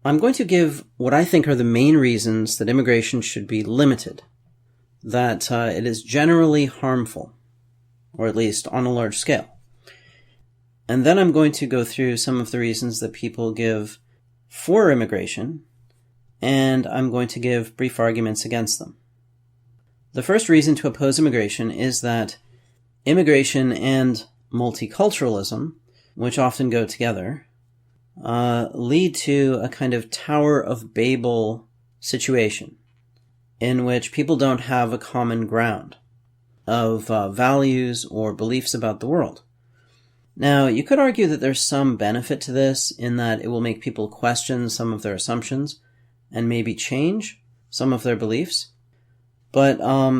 I'm going to give what I think are the main reasons that immigration should be limited, that it is generally harmful, or at least on a large scale. And then I'm going to go through some of the reasons that people give for immigration, and I'm going to give brief arguments against them. The first reason to oppose immigration is that immigration and multiculturalism, which often go together, lead to a kind of Tower of Babel situation in which people don't have a common ground of values or beliefs about the world. Now, you could argue that there's some benefit to this in that it will make people question some of their assumptions and maybe change some of their beliefs. But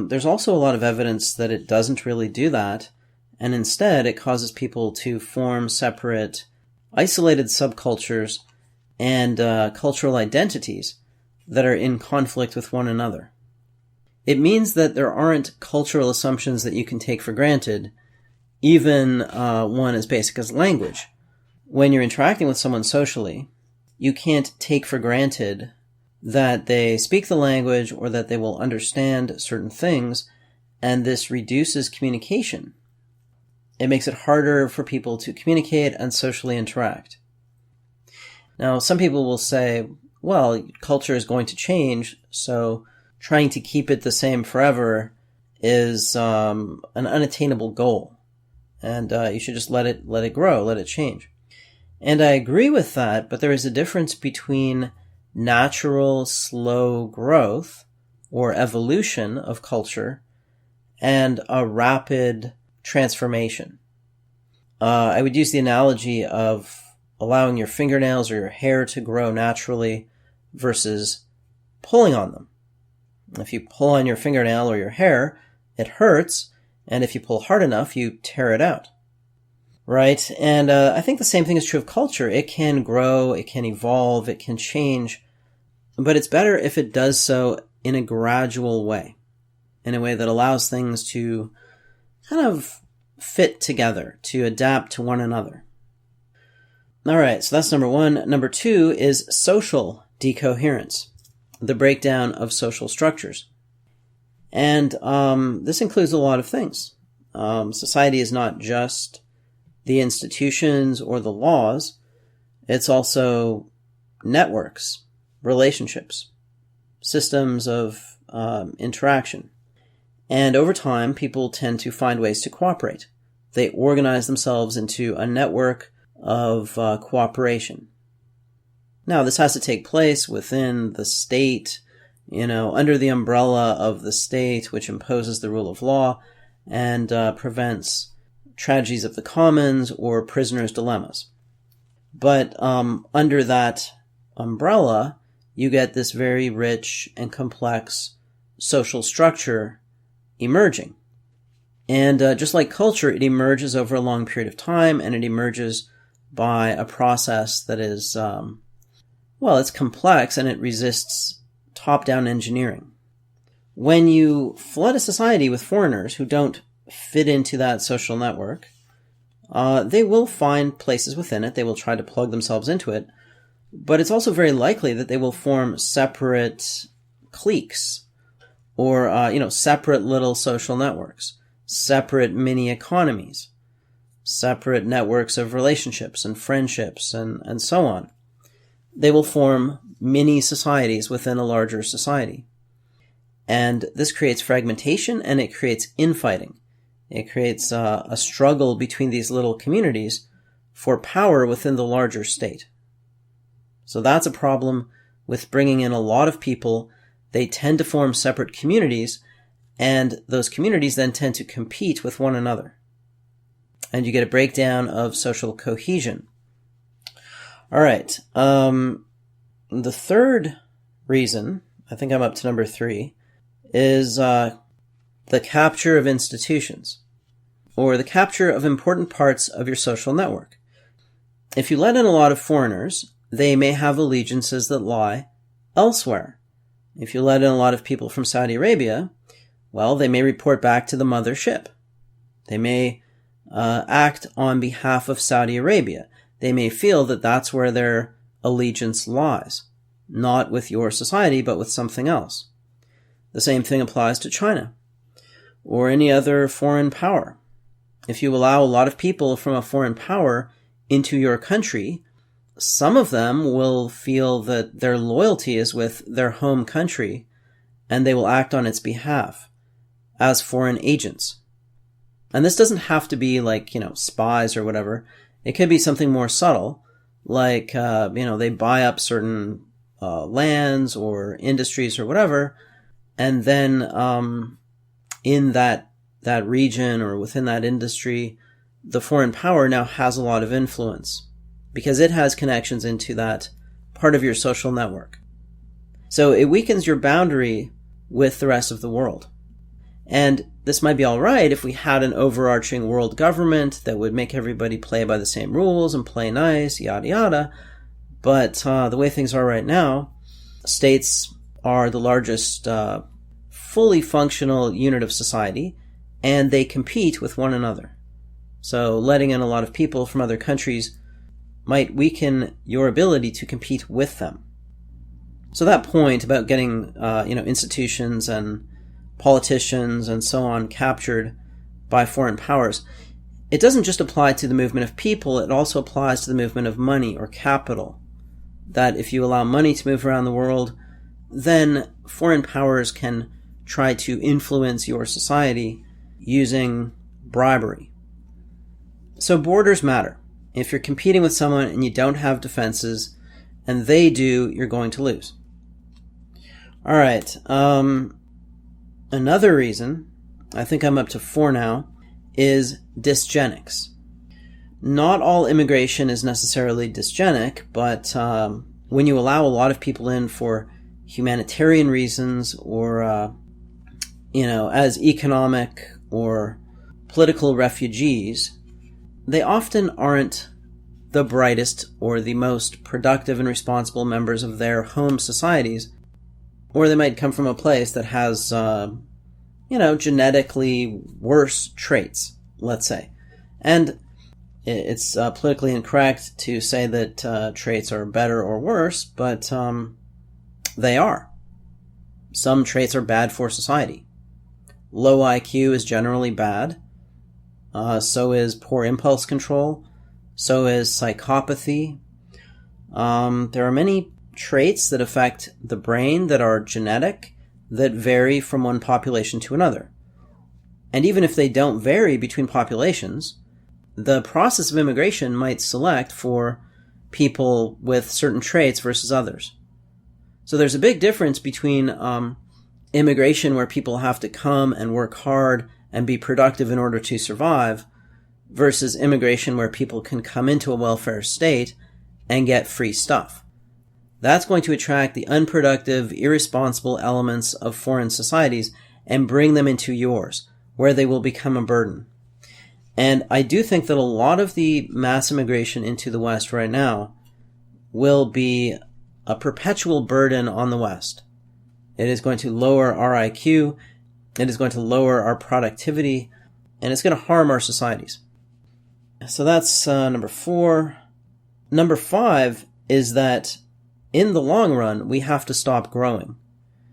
there's also a lot of evidence that it doesn't really do that, and instead it causes people to form separate, isolated subcultures and cultural identities that are in conflict with one another. It means that there aren't cultural assumptions that you can take for granted, even one as basic as language. When you're interacting with someone socially, you can't take for granted that they speak the language or that they will understand certain things, and this reduces communication. It makes it harder for people to communicate and socially interact. Now, some people will say, well, culture is going to change, so trying to keep it the same forever is an unattainable goal. And you should just let it grow, let it change. And I agree with that, but there is a difference between natural, slow growth or evolution of culture and a rapid transformation. I would use the analogy of allowing your fingernails or your hair to grow naturally versus pulling on them. If you pull on your fingernail or your hair, it hurts, and if you pull hard enough, you tear it out. Right? And I think the same thing is true of culture. It can grow, it can evolve, it can change, but it's better if it does so in a gradual way, in a way that allows things to kind of fit together, to adapt to one another. All right, so that's number one. Number two is social decoherence, the breakdown of social structures. And this includes a lot of things. Society is not just the institutions or the laws. It's also networks, relationships, systems of interaction. And over time, people tend to find ways to cooperate. They organize themselves into a network of cooperation. Now, this has to take place within the state, under the umbrella of the state, which imposes the rule of law and prevents tragedies of the commons or prisoners' dilemmas. But under that umbrella, you get this very rich and complex social structure emerging. And just like culture, it emerges over a long period of time, and it emerges by a process that is, it's complex, and it resists top-down engineering. When you flood a society with foreigners who don't fit into that social network, they will find places within it. They will try to plug themselves into it. But it's also very likely that they will form separate cliques or, separate little social networks, separate mini economies, separate networks of relationships and friendships and so on. They will form mini societies within a larger society. And this creates fragmentation and it creates infighting. It creates a struggle between these little communities for power within the larger state. So that's a problem with bringing in a lot of people. They tend to form separate communities, and those communities then tend to compete with one another. And you get a breakdown of social cohesion. All right. The third reason, I think I'm up to number 3, is the capture of institutions, or the capture of important parts of your social network. If you let in a lot of foreigners, they may have allegiances that lie elsewhere. If you let in a lot of people from Saudi Arabia, well, they may report back to the mother ship. They may act on behalf of Saudi Arabia. They may feel that that's where their allegiance lies. not with your society, but with something else. The same thing applies to China or any other foreign power. If you allow a lot of people from a foreign power into your country, some of them will feel that their loyalty is with their home country, and they will act on its behalf as foreign agents. And this doesn't have to be like, spies or whatever. It could be something more subtle, like, they buy up certain lands or industries or whatever, and then in that region or within that industry, the foreign power now has a lot of influence because it has connections into that part of your social network. So it weakens your boundary with the rest of the world. And this might be all right if we had an overarching world government that would make everybody play by the same rules and play nice, yada yada. But the way things are right now, states are the largest fully functional unit of society, and they compete with one another. So letting in a lot of people from other countries might weaken your ability to compete with them. So that point about getting institutions and politicians and so on captured by foreign powers, it doesn't just apply to the movement of people, it also applies to the movement of money or capital. That if you allow money to move around the world, then foreign powers can try to influence your society using bribery. So borders matter. If you're competing with someone and you don't have defenses, and they do, you're going to lose. All right. Another reason, I think I'm up to 4 now, is dysgenics. Not all immigration is necessarily dysgenic, but when you allow a lot of people in for humanitarian reasons or, as economic or political refugees, they often aren't the brightest or the most productive and responsible members of their home societies, or they might come from a place that has, genetically worse traits, let's say. And it's politically incorrect to say that traits are better or worse, but they are. Some traits are bad for society. Low IQ is generally bad. So is poor impulse control. So is psychopathy. There are many traits that affect the brain that are genetic, that vary from one population to another. And even if they don't vary between populations, the process of immigration might select for people with certain traits versus others. So there's a big difference between immigration where people have to come and work hard and be productive in order to survive versus immigration where people can come into a welfare state and get free stuff. That's going to attract the unproductive, irresponsible elements of foreign societies and bring them into yours, where they will become a burden. And I do think that a lot of the mass immigration into the West right now will be a perpetual burden on the West. It is going to lower our IQ, it is going to lower our productivity, and it's going to harm our societies. So that's number 4. Number 5 is that in the long run, we have to stop growing.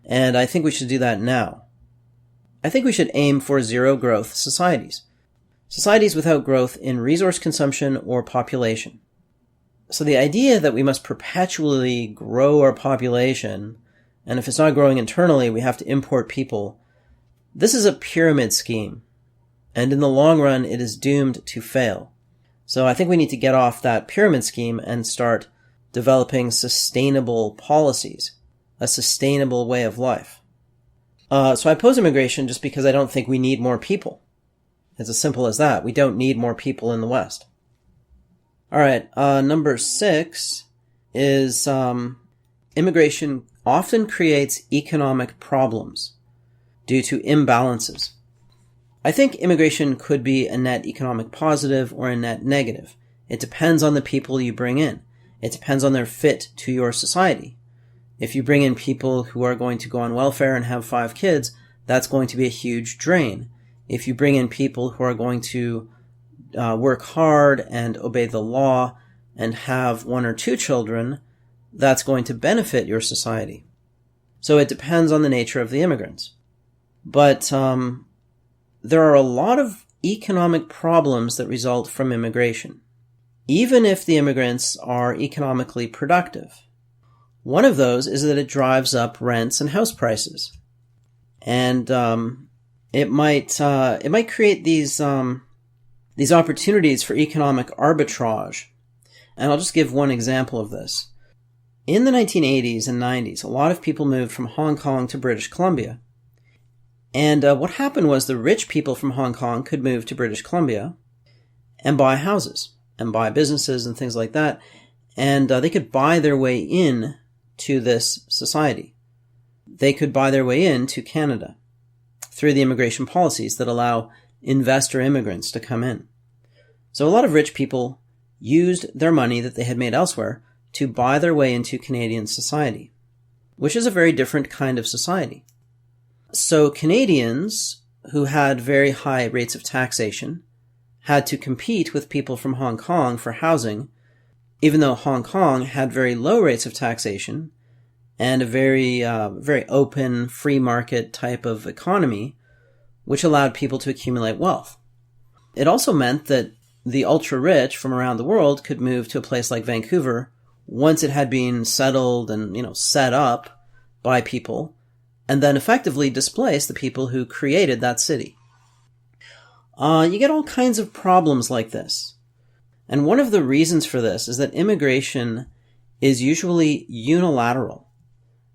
And I think we should do that now. I think we should aim for zero growth societies. Societies without growth in resource consumption or population. So the idea that we must perpetually grow our population, and if it's not growing internally, we have to import people, this is a pyramid scheme. And in the long run, it is doomed to fail. So I think we need to get off that pyramid scheme and start developing sustainable policies, a sustainable way of life. So I oppose immigration just because I don't think we need more people. It's as simple as that. We don't need more people in the West. All right, number 6 is immigration often creates economic problems due to imbalances. I think immigration could be a net economic positive or a net negative. It depends on the people you bring in. It depends on their fit to your society. If you bring in people who are going to go on welfare and have 5 kids, that's going to be a huge drain. If you bring in people who are going to work hard and obey the law and have 1 or 2 children, that's going to benefit your society. So it depends on the nature of the immigrants. But there are a lot of economic problems that result from immigration, even if the immigrants are economically productive. One of those is that it drives up rents and house prices. And it might create these opportunities for economic arbitrage. And I'll just give one example of this. In the 1980s and 90s, a lot of people moved from Hong Kong to British Columbia. And what happened was the rich people from Hong Kong could move to British Columbia and buy houses and buy businesses and things like that. And they could buy their way in to this society. They could buy their way into Canada through the immigration policies that allow investor immigrants to come in. So a lot of rich people used their money that they had made elsewhere to buy their way into Canadian society, which is a very different kind of society. So Canadians who had very high rates of taxation had to compete with people from Hong Kong for housing, even though Hong Kong had very low rates of taxation and a very open, free market type of economy, which allowed people to accumulate wealth. It also meant that the ultra-rich from around the world could move to a place like Vancouver once it had been settled and, set up by people, and then effectively displace the people who created that city. You get all kinds of problems like this. And one of the reasons for this is that immigration is usually unilateral.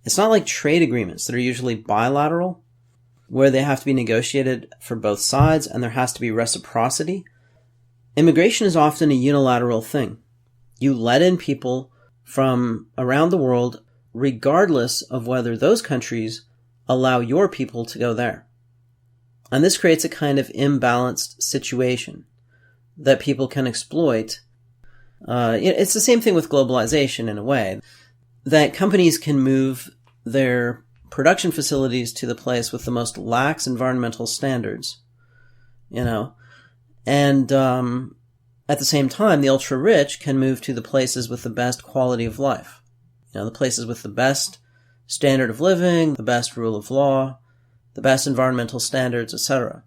It's not like trade agreements that are usually bilateral, where they have to be negotiated for both sides and there has to be reciprocity. Immigration is often a unilateral thing. You let in people from around the world regardless of whether those countries allow your people to go there. And this creates a kind of imbalanced situation that people can exploit. It's the same thing with globalization in a way, that companies can move their production facilities to the place with the most lax environmental standards, and at the same time, the ultra-rich can move to the places with the best quality of life, the places with the best standard of living, the best rule of law, the best environmental standards, etc.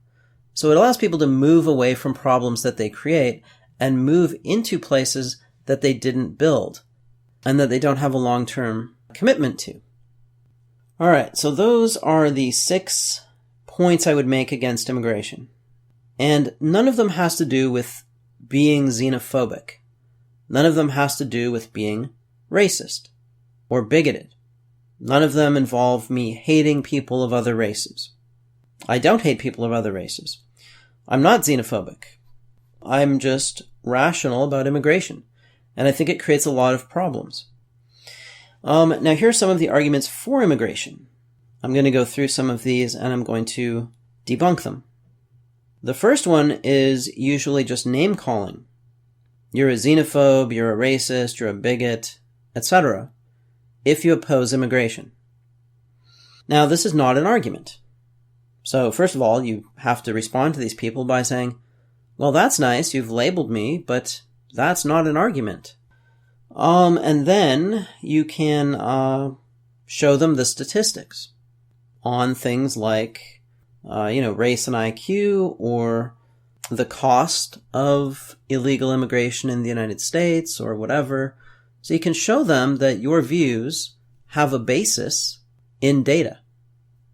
So it allows people to move away from problems that they create and move into places that they didn't build and that they don't have a long-term commitment to. All right, so those are the 6 points I would make against immigration. And none of them has to do with being xenophobic. None of them has to do with being racist or bigoted. None of them involve me hating people of other races. I don't hate people of other races. I'm not xenophobic. I'm just rational about immigration. And I think it creates a lot of problems. Now, here are some of the arguments for immigration. I'm going to go through some of these and I'm going to debunk them. The first one is usually just name-calling. You're a xenophobe, you're a racist, you're a bigot, etc. if you oppose immigration. Now, this is not an argument. So, first of all, you have to respond to these people by saying, well, that's nice, you've labeled me, but that's not an argument. And then you can show them the statistics on things like, race and IQ, or the cost of illegal immigration in the United States, or whatever. So you can show them that your views have a basis in data.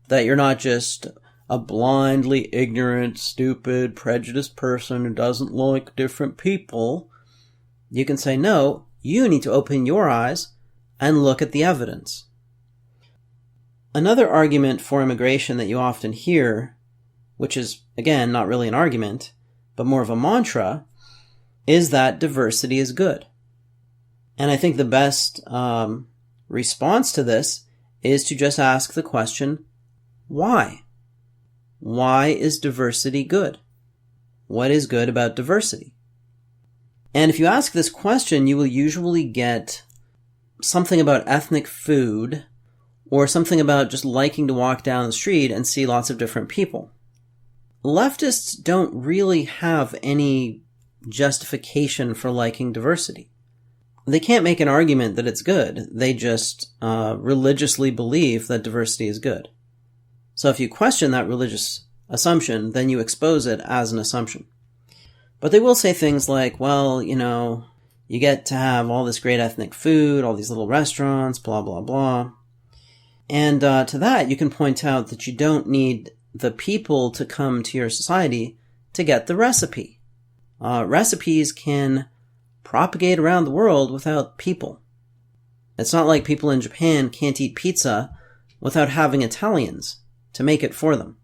That you're not just a blindly ignorant, stupid, prejudiced person who doesn't like different people. You can say, no, you need to open your eyes and look at the evidence. Another argument for immigration that you often hear, which is, again, not really an argument, but more of a mantra, is that diversity is good. And I think the best response to this is to just ask the question, why? Why is diversity good? What is good about diversity? And if you ask this question, you will usually get something about ethnic food or something about just liking to walk down the street and see lots of different people. Leftists don't really have any justification for liking diversity. they can't make an argument that it's good. They just religiously believe that diversity is good. So if you question that religious assumption, then you expose it as an assumption. But they will say things like, well, you get to have all this great ethnic food, all these little restaurants, blah, blah, blah. And to that, you can point out that you don't need the people to come to your society to get the recipe. Recipes can propagate around the world without people. It's not like people in Japan can't eat pizza without having Italians to make it for them.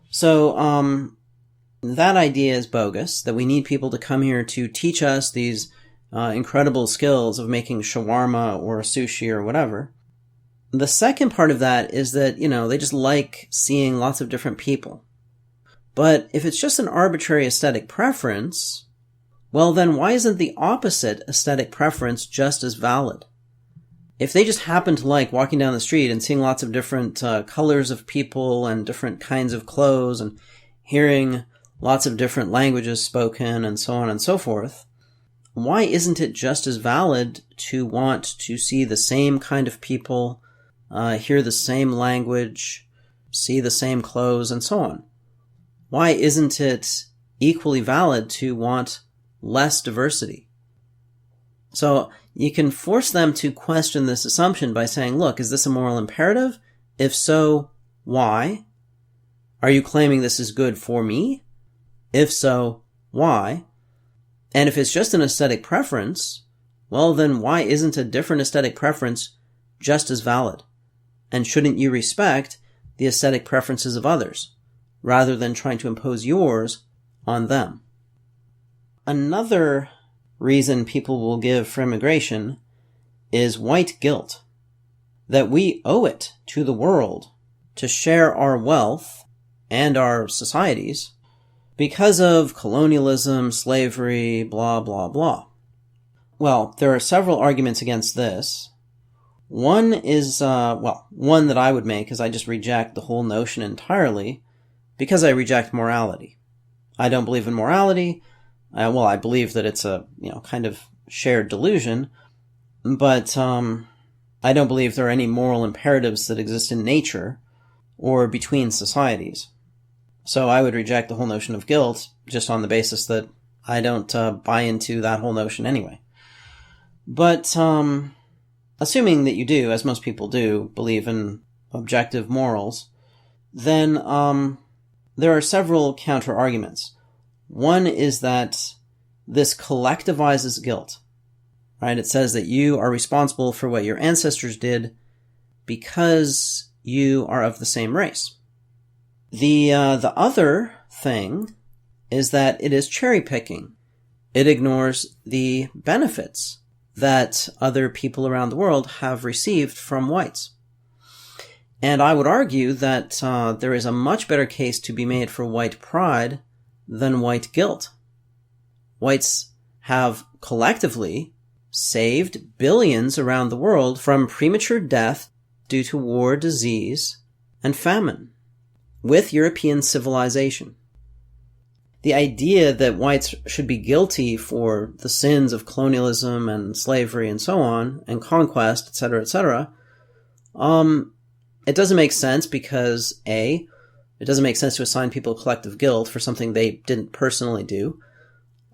So, that idea is bogus, that we need people to come here to teach us these incredible skills of making shawarma or sushi or whatever. The second part of that is that, they just like seeing lots of different people. But if it's just an arbitrary aesthetic preference, well then why isn't the opposite aesthetic preference just as valid? If they just happen to like walking down the street and seeing lots of different colors of people and different kinds of clothes and hearing lots of different languages spoken and so on and so forth, why isn't it just as valid to want to see the same kind of people, hear the same language, see the same clothes, and so on? Why isn't it equally valid to want less diversity? So you can force them to question this assumption by saying, look, is this a moral imperative? If so, why? Are you claiming this is good for me? If so, why? And if it's just an aesthetic preference, well then why isn't a different aesthetic preference just as valid? And shouldn't you respect the aesthetic preferences of others, rather than trying to impose yours on them? Another reason people will give for immigration is white guilt. That we owe it to the world to share our wealth and our societies because of colonialism, slavery, blah, blah, blah. Well, there are several arguments against this. One is, one that I would make is I just reject the whole notion entirely because I reject morality. I don't believe in morality. I believe that it's a, kind of shared delusion, but I don't believe there are any moral imperatives that exist in nature or between societies. So I would reject the whole notion of guilt just on the basis that I don't buy into that whole notion anyway. But assuming that you do, as most people do, believe in objective morals, then there are several counter-arguments. One is that this collectivizes guilt, right? It says that you are responsible for what your ancestors did because you are of the same race. The other thing is that it is cherry-picking. It ignores the benefits that other people around the world have received from whites. And I would argue that there is a much better case to be made for white pride than white guilt. Whites have collectively saved billions around the world from premature death due to war, disease, and famine, with European civilization. The idea that whites should be guilty for the sins of colonialism and slavery and so on, and conquest, etc., etc., it doesn't make sense because, A, it doesn't make sense to assign people collective guilt for something they didn't personally do.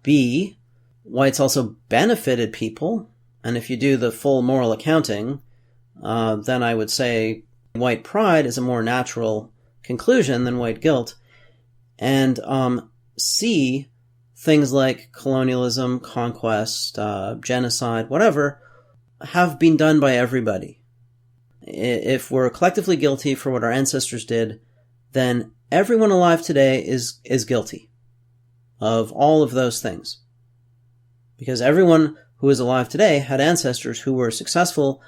B, whites also benefited people, and if you do the full moral accounting, then I would say white pride is a more natural conclusion than white guilt. And C, things like colonialism, conquest, genocide, whatever, have been done by everybody. If we're collectively guilty for what our ancestors did, then everyone alive today is guilty of all of those things. Because everyone who is alive today had ancestors who were successful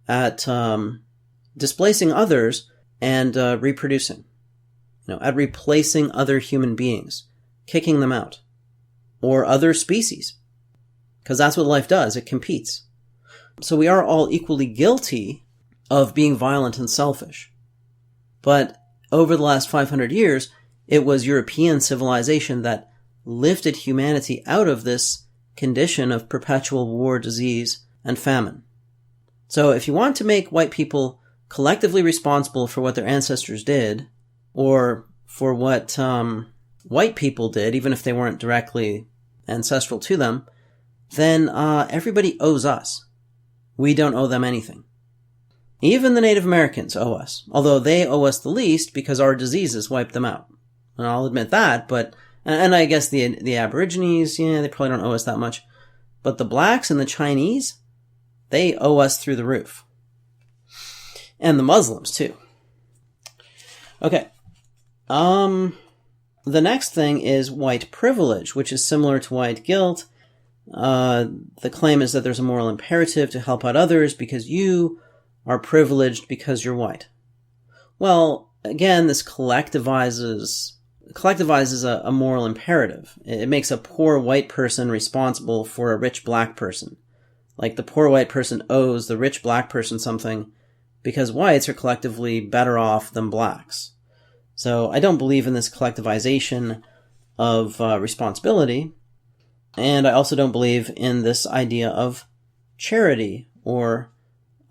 at displacing others and reproducing. At replacing other human beings, kicking them out, or other species. Because that's what life does, it competes. So we are all equally guilty of being violent and selfish. But over the last 500 years, it was European civilization that lifted humanity out of this condition of perpetual war, disease, and famine. So if you want to make white people collectively responsible for what their ancestors did, or for what white people did, even if they weren't directly ancestral to them, then everybody owes us. We don't owe them anything. Even the Native Americans owe us, although they owe us the least because our diseases wiped them out. And I'll admit that, but, and I guess the Aborigines, yeah, they probably don't owe us that much. But the blacks and the Chinese, they owe us through the roof. And the Muslims, too. Okay. The next thing is white privilege, which is similar to white guilt. The claim is that there's a moral imperative to help out others because you are privileged because you're white. Well, again, this collectivizes a moral imperative. It makes a poor white person responsible for a rich black person. Like the poor white person owes the rich black person something because whites are collectively better off than blacks. So I don't believe in this collectivization of responsibility. And I also don't believe in this idea of charity or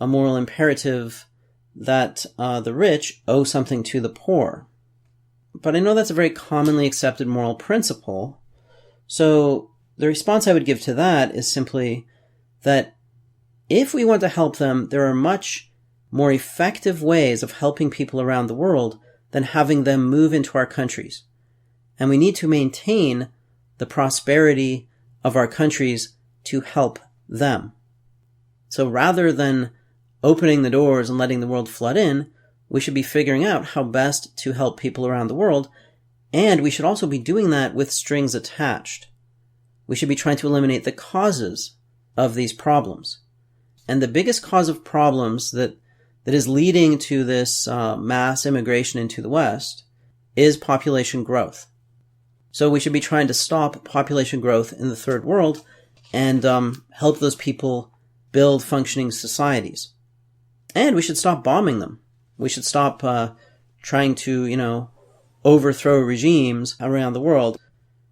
a moral imperative that the rich owe something to the poor. But I know that's a very commonly accepted moral principle. So the response I would give to that is simply that if we want to help them, there are much more effective ways of helping people around the world than having them move into our countries. And we need to maintain the prosperity of our countries to help them. So rather than opening the doors and letting the world flood in, we should be figuring out how best to help people around the world, and we should also be doing that with strings attached. We should be trying to eliminate the causes of these problems. And the biggest cause of problems that is leading to this mass immigration into the West is population growth. So we should be trying to stop population growth in the third world and help those people build functioning societies. And we should stop bombing them. We should stop trying to, overthrow regimes around the world.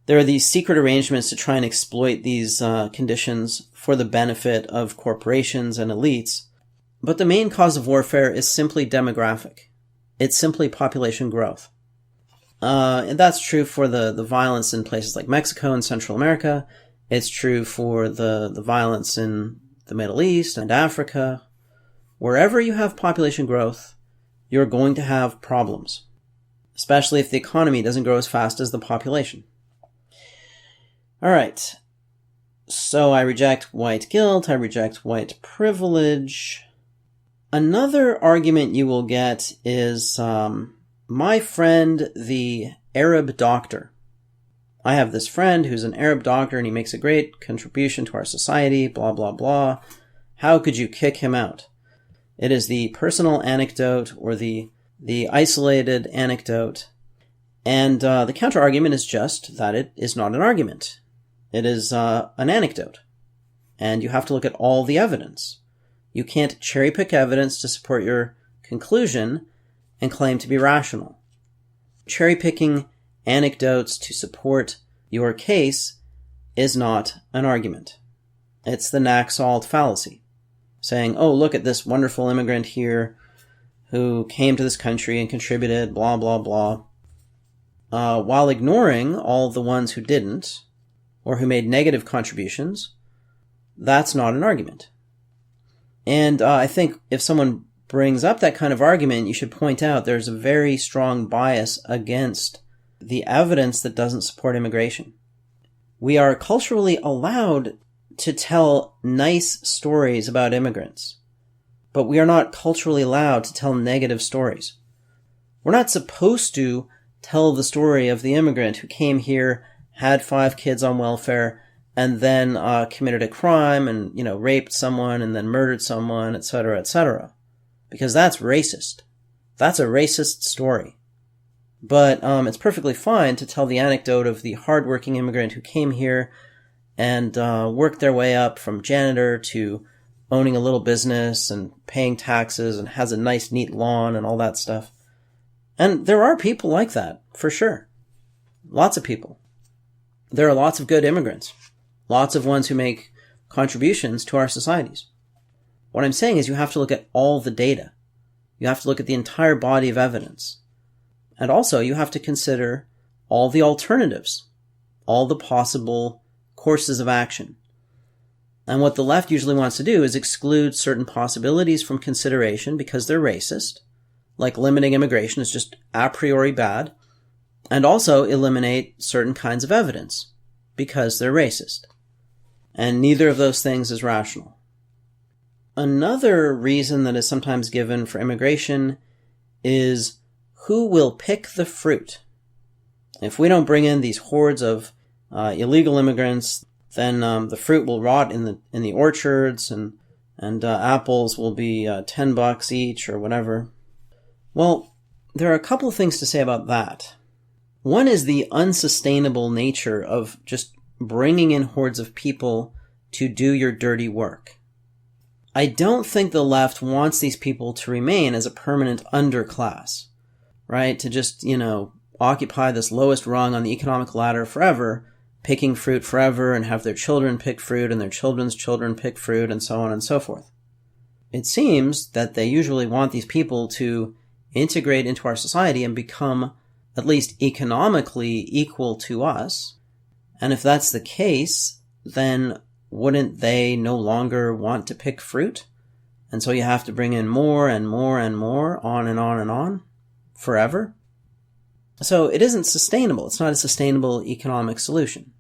There are these secret arrangements to try and exploit these conditions for the benefit of corporations and elites. But the main cause of warfare is simply demographic. It's simply population growth. And that's true for the violence in places like Mexico and Central America. It's true for the violence in the Middle East and Africa. Wherever you have population growth, you're going to have problems, especially if the economy doesn't grow as fast as the population. All right. So I reject white guilt. I reject white privilege. Another argument you will get is my friend, the Arab doctor. I have this friend who's an Arab doctor and he makes a great contribution to our society, blah, blah, blah. How could you kick him out? It is the personal anecdote or the isolated anecdote. And the counter-argument is just that it is not an argument. It is an anecdote. And you have to look at all the evidence. You can't cherry-pick evidence to support your conclusion and claim to be rational. Cherry-picking anecdotes to support your case is not an argument. It's the Naxalt fallacy. Saying, oh, look at this wonderful immigrant here who came to this country and contributed, blah, blah, blah, while ignoring all the ones who didn't, or who made negative contributions. That's not an argument. And I think if someone brings up that kind of argument, you should point out there's a very strong bias against the evidence that doesn't support immigration. We are culturally allowed to tell nice stories about immigrants, but we are not culturally allowed to tell negative stories. We're not supposed to tell the story of the immigrant who came here, had 5 kids on welfare, and then committed a crime and, raped someone and then murdered someone, etc., etc. Because that's racist. That's a racist story. But it's perfectly fine to tell the anecdote of the hardworking immigrant who came here and worked their way up from janitor to owning a little business and paying taxes and has a nice, neat lawn and all that stuff. And there are people like that, for sure. Lots of people. There are lots of good immigrants. lots of ones who make contributions to our societies. What I'm saying is you have to look at all the data. You have to look at the entire body of evidence. And also you have to consider all the alternatives, all the possible courses of action. And what the left usually wants to do is exclude certain possibilities from consideration because they're racist, like limiting immigration is just a priori bad, and also eliminate certain kinds of evidence because they're racist. And neither of those things is rational. Another reason that is sometimes given for immigration is who will pick the fruit. If we don't bring in these hordes of illegal immigrants, then the fruit will rot in the orchards, and apples will be $10 each or whatever. Well, there are a couple of things to say about that. One is the unsustainable nature of just bringing in hordes of people to do your dirty work. I don't think the left wants these people to remain as a permanent underclass, right? To just, occupy this lowest rung on the economic ladder forever, picking fruit forever, and have their children pick fruit and their children's children pick fruit, and so on and so forth. It seems that they usually want these people to integrate into our society and become at least economically equal to us. And if that's the case, then wouldn't they no longer want to pick fruit? And so you have to bring in more and more and more, on and on and on, forever. So it isn't sustainable. It's not a sustainable economic solution.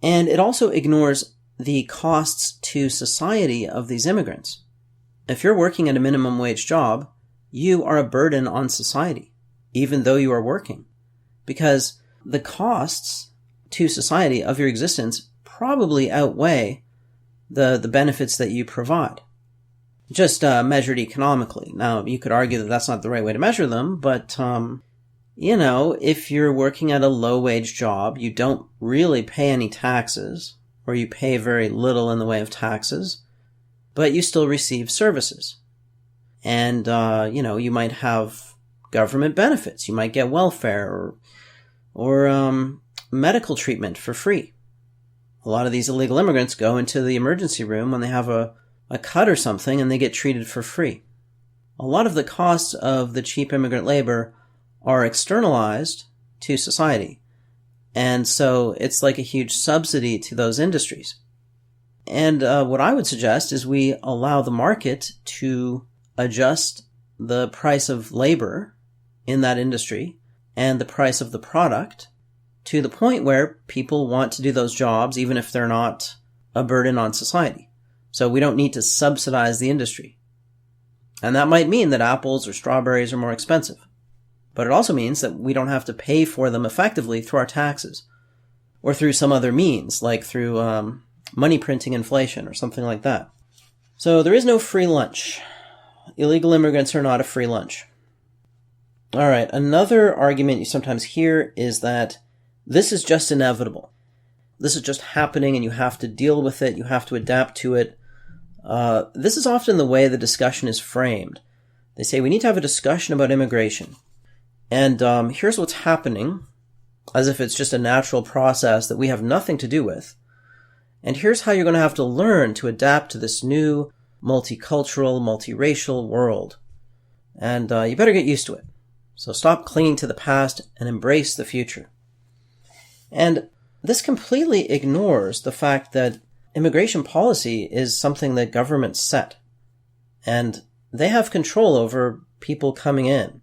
And it also ignores the costs to society of these immigrants. If you're working at a minimum wage job, you are a burden on society, even though you are working, because the costs to society of your existence probably outweigh the benefits that you provide, just measured economically. Now, you could argue that that's not the right way to measure them, but, if you're working at a low-wage job, you don't really pay any taxes, or you pay very little in the way of taxes, but you still receive services. And, you might have government benefits. You might get welfare or medical treatment for free. A lot of these illegal immigrants go into the emergency room when they have a cut or something, and they get treated for free. A lot of the costs of the cheap immigrant labor are externalized to society. And so it's like a huge subsidy to those industries. And what I would suggest is we allow the market to adjust the price of labor in that industry and the price of the product to the point where people want to do those jobs even if they're not a burden on society. So we don't need to subsidize the industry. And that might mean that apples or strawberries are more expensive. But it also means that we don't have to pay for them effectively through our taxes or through some other means, like through money printing inflation or something like that. So there is no free lunch. Illegal immigrants are not a free lunch. All right, another argument you sometimes hear is that this is just inevitable. This is just happening and you have to deal with it, you have to adapt to it. This is often the way the discussion is framed. They say we need to have a discussion about immigration. And here's what's happening, as if it's just a natural process that we have nothing to do with. And here's how you're going to have to learn to adapt to this new multicultural, multiracial world. And you better get used to it. So stop clinging to the past and embrace the future. And this completely ignores the fact that immigration policy is something that governments set. And they have control over people coming in.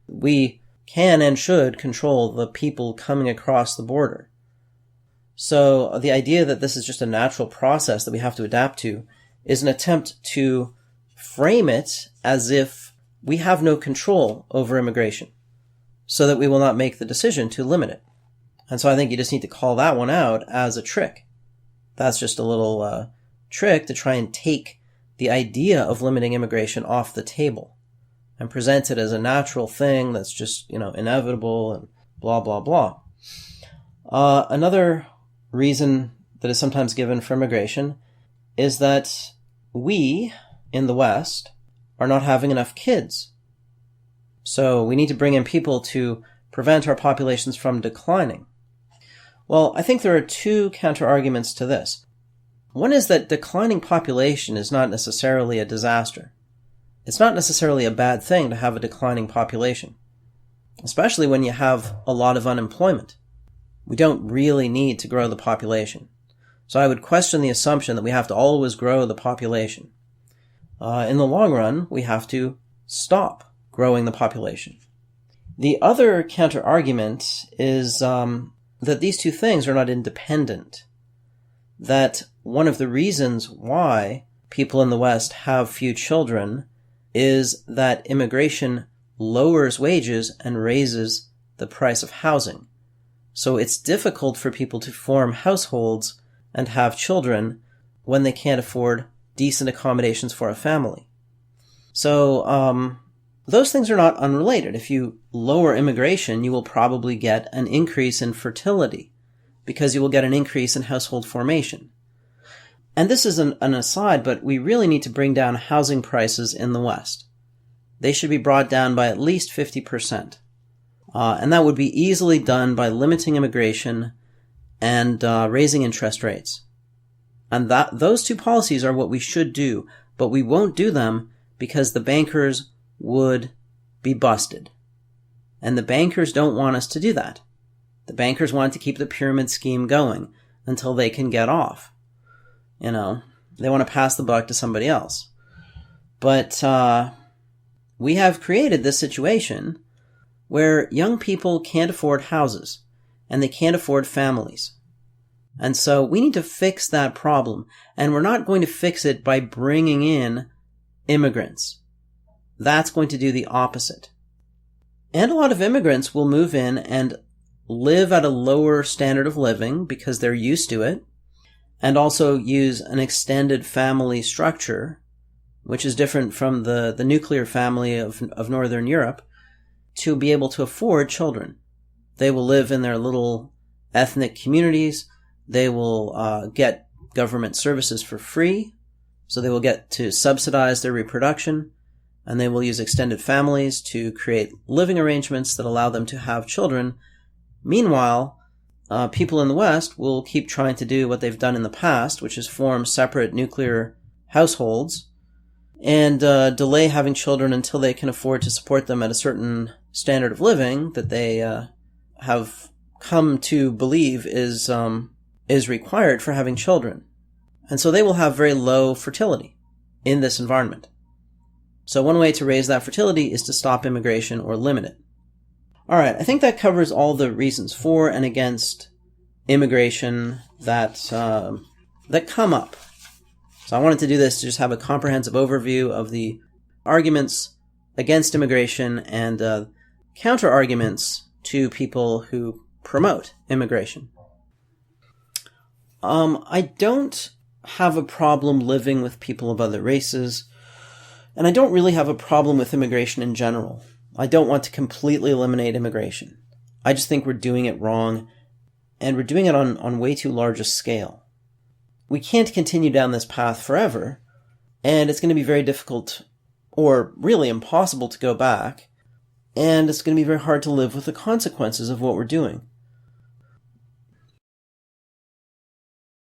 We can and should control the people coming across the border. So the idea that this is just a natural process that we have to adapt to is an attempt to frame it as if we have no control over immigration, so that we will not make the decision to limit it. And so I think you just need to call that one out as a trick. That's just a little trick to try and take the idea of limiting immigration off the table and present it as a natural thing that's just, inevitable and blah, blah, blah. Another reason that is sometimes given for immigration is that we, in the West, are not having enough kids. So we need to bring in people to prevent our populations from declining. Well, I think there are two counter-arguments to this. One is that declining population is not necessarily a disaster. It's not necessarily a bad thing to have a declining population, especially when you have a lot of unemployment. We don't really need to grow the population. So I would question the assumption that we have to always grow the population. In the long run, we have to stop growing the population. The other counter-argument is that these two things are not independent. That one of the reasons why people in the West have few children is that immigration lowers wages and raises the price of housing. So it's difficult for people to form households and have children when they can't afford decent accommodations for a family. So those things are not unrelated. If you lower immigration, you will probably get an increase in fertility because you will get an increase in household formation. And this is an aside, but we really need to bring down housing prices in the West. They should be brought down by at least 50%. And that would be easily done by limiting immigration and raising interest rates. And those two policies are what we should do, but we won't do them because the bankers would be busted. And the bankers don't want us to do that. The bankers want to keep the pyramid scheme going until they can get off. They want to pass the buck to somebody else. But we have created this situation where young people can't afford houses and they can't afford families. And so we need to fix that problem. And we're not going to fix it by bringing in immigrants. That's going to do the opposite. And a lot of immigrants will move in and live at a lower standard of living because they're used to it, and also use an extended family structure, which is different from the nuclear family of Northern Europe, to be able to afford children. They will live in their little ethnic communities. They will get government services for free, so they will get to subsidize their reproduction, and they will use extended families to create living arrangements that allow them to have children. Meanwhile, people in the West will keep trying to do what they've done in the past, which is form separate nuclear households and delay having children until they can afford to support them at a certain standard of living that they have come to believe is required for having children. And so they will have very low fertility in this environment. So one way to raise that fertility is to stop immigration or limit it. All right, I think that covers all the reasons for and against immigration that come up. So I wanted to do this to just have a comprehensive overview of the arguments against immigration and counter-arguments to people who promote immigration. I don't have a problem living with people of other races, and I don't really have a problem with immigration in general. I don't want to completely eliminate immigration. I just think we're doing it wrong, and we're doing it on way too large a scale. We can't continue down this path forever, and it's going to be very difficult, or really impossible, to go back, and it's going to be very hard to live with the consequences of what we're doing.